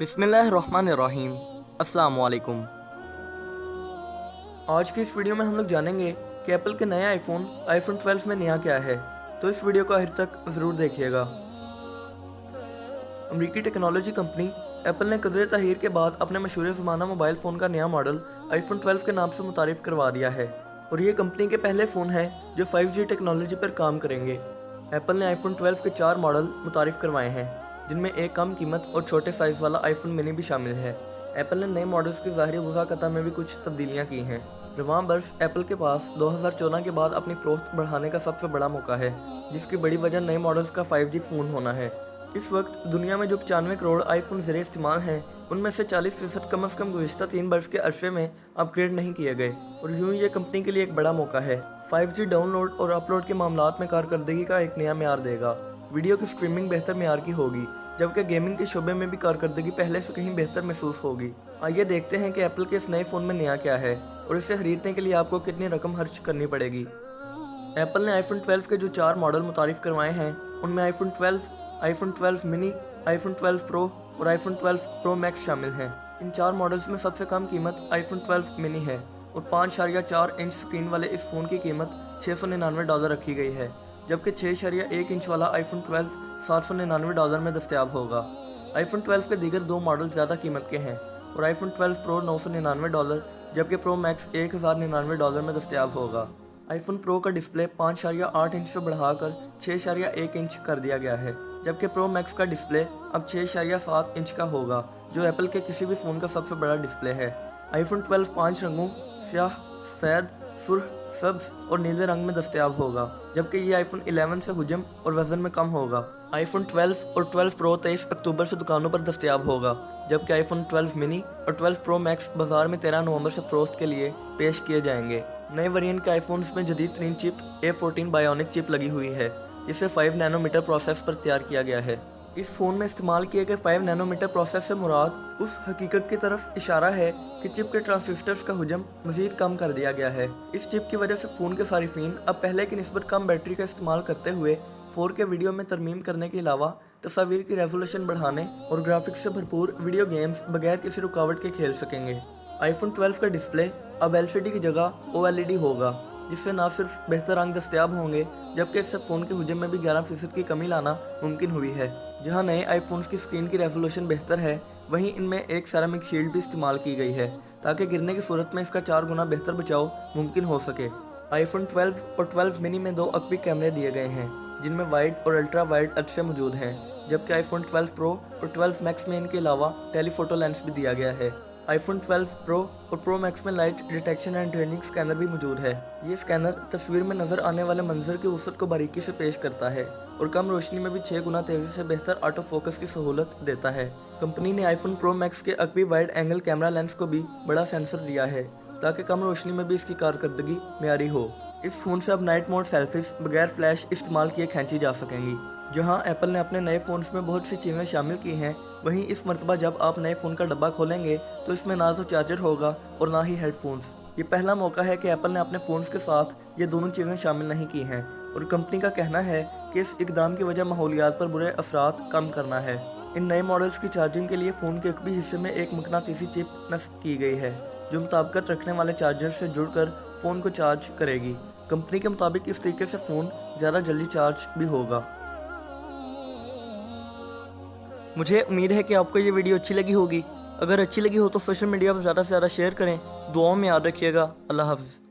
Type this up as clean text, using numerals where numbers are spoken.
बिस्मिल्लाहिर्रहमानिर्रहीम। अस्सलाम वालेकुम। आज की इस वीडियो में हम लोग जानेंगे कि एप्पल के नए आईफोन 12 में नया क्या है, तो इस वीडियो को आखिर तक ज़रूर देखिएगा। अमेरिकी टेक्नोलॉजी कंपनी एप्पल ने कदर ताहीर के बाद अपने मशहूर ज़माना मोबाइल फ़ोन का नया मॉडल आईफोन 12 के नाम से मुतारिफ़ करवा दिया है और ये कंपनी के पहले फ़ोन है जो 5G टेक्नोलॉजी पर काम करेंगे। एप्पल ने आईफोन 12 के 4 मॉडल मुतारिफ़ करवाए हैं, जिनमें एक कम कीमत और छोटे साइज़ वाला आईफोन मिनी भी शामिल है। एप्पल ने नए मॉडल्स की ज़ाहिरी वज़ाक़त में भी कुछ तब्दीलियाँ की हैं। रवां बरस एप्पल के पास 2014 के बाद अपनी फ़रोख्त बढ़ाने का सबसे बड़ा मौका है, जिसकी बड़ी वजह नए मॉडल्स का 5G फ़ोन होना है। इस वक्त दुनिया में जो 95 करोड़ आईफोन ज़रिए इस्तेमाल हैं, उनमें से 40% कम अज़ कम गुज़िश्ता 3 बरस के अरसे में अपग्रेड नहीं किए गए और यूँ ये कंपनी के लिए एक बड़ा मौका है। 5G डाउनलोड और अपलोड के मामलात में कारकर्दगी का एक नया मेयार देगा। वीडियो की स्ट्रीमिंग बेहतर मेयार की होगी, जबकि गेमिंग के शोबे में भी कारकर्दगी पहले से कहीं बेहतर महसूस होगी। आइए देखते हैं कि एप्पल के इस नए फ़ोन में नया क्या है और इसे खरीदने के लिए आपको कितनी रकम खर्च करनी पड़ेगी। एप्पल ने आईफोन 12 के जो 4 मॉडल मुतारिफ़ करवाए हैं, उनमें iPhone 12, iPhone 12 mini, iPhone 12 pro और आईफोन 12 प्रो मैक्स शामिल हैं। इन 4 मॉडल्स में सबसे कम कीमत आईफोन 12 मिनी है और 5.4 इंच स्क्रीन वाले इस फ़ोन की कीमत $699 रखी गई है, जबकि 6.1 इंच वाला आईफोन 12 $799 में दस्तयाब होगा। आईफोन 12 के दीगर 2 मॉडल ज़्यादा कीमत के हैं और आईफोन 12 प्रो $999 जबकि प्रो मैक्स $1099 में दस्तयाब होगा। आईफोन प्रो का डिस्प्ले 5.8 इंच से बढ़ाकर 6.1 इंच कर दिया गया है, जबकि प्रो मैक्स का डिस्प्ले अब 6.7 इंच का होगा, जो एप्पल के किसी भी फ़ोन का सबसे बड़ा डिस्प्ले है। आईफोन 12 5 रंगों स्याह, सफ़ेद, सुर्ख, सब्ज़ और नीले रंग में दस्तयाब होगा, जबकि ये आईफोन 11 से हुजम और वज़न में कम होगा। आईफोन 12 और 12 प्रो 23 अक्टूबर से दुकानों पर दस्तयाब होगा, जबकि आईफोन 12 मिनी और 12 प्रो मैक्स बाजार में 13 नवंबर से फ़रोख्त के लिए पेश किए जाएंगे। नए वेरिएंट के आईफोन्स में जदीद तरीन चिप A14 बायोनिक चिप लगी हुई है, जिसे 5 नैनोमीटर प्रोसेस पर तैयार किया गया है। इस फ़ोन में इस्तेमाल किए गए 5 नैनोमीटर प्रोसेस से मुराद उस हकीकत की तरफ इशारा है कि चिप के ट्रांजिस्टर्स का हुजम मज़ीद कम कर दिया गया है। इस चिप की वजह से फ़ोन के सारिफीन अब पहले की निस्बत कम बैटरी का इस्तेमाल करते हुए 4K वीडियो में तरमीम करने के अलावा तस्वीर की रेजोल्यूशन बढ़ाने और ग्राफिक्स से भरपूर वीडियो गेम्स बगैर किसी रुकावट के खेल सकेंगे। आईफोन 12 का डिस्प्ले अब LCD की जगह OLED होगा, जिससे न सिर्फ बेहतर रंग दस्तयाब होंगे, जबकि इससे फ़ोन के हुजम में भी 11% की कमी लाना मुमकिन हुई है। जहां नए आईफोन्स की स्क्रीन की रेजोल्यूशन बेहतर है, वहीं इनमें एक सेरामिक शील्ड भी इस्तेमाल की गई है, ताकि गिरने की सूरत में इसका 4 गुना बेहतर बचाव मुमकिन हो सके। आईफोन 12 और 12 मिनी में 2 अक्बी कैमरे दिए गए हैं, जिनमें वाइड और अल्ट्रा वाइड अच्छे मौजूद हैं, जबकि आईफोन 12 प्रो और 12 मैक्स में इनके अलावा टेलीफोटो लेंस भी दिया गया है। आईफोन 12 प्रो और प्रो मैक्स में light detection and training scanner भी मौजूद है। ये स्कैनर तस्वीर में नज़र आने वाले मंजर की वसअत को बारीकी से पेश करता है और कम रोशनी में भी 6 गुना तेज़ी से बेहतर ऑटो फोकस की सहूलत देता है। कंपनी ने आईफोन प्रो मैक्स के अक्बी वाइड एंगल कैमरा लेंस को भी बड़ा सेंसर दिया है, ताकि कम रोशनी में भी इसकी कारकर्दगी मेयारी हो। इस फ़ोन से अब नाइट मोड सेल्फीज बगैर फ्लैश इस्तेमाल किए खींची जा सकेंगी। जहां एप्पल ने अपने नए फ़ोन्स में बहुत सी चीज़ें शामिल की हैं, वहीं इस मरतबा जब आप नए फ़ोन का डब्बा खोलेंगे तो इसमें ना तो चार्जर होगा और ना ही हेडफोन्स। ये पहला मौका है कि एप्पल ने अपने फ़ोन्स के साथ ये दोनों चीज़ें शामिल नहीं की हैं और कंपनी का कहना है कि इस इकदाम की वजह माहौलियात पर बुरे असरात कम करना है। इन नए मॉडल्स की चार्जिंग के लिए फ़ोन के एक भी हिस्से में एक मकनातीसी चिप नस्ब की गई है, जो मुताबिकत रखने वाले चार्जर से जुड़कर फ़ोन को चार्ज करेगी। कंपनी के मुताबिक इस तरीके से फ़ोन ज़्यादा जल्दी चार्ज भी होगा। मुझे उम्मीद है कि आपको ये वीडियो अच्छी लगी होगी। अगर अच्छी लगी हो तो सोशल मीडिया पर ज़्यादा से ज़्यादा शेयर करें। दुआओं में याद रखिएगा। अल्लाह हाफ़िज़।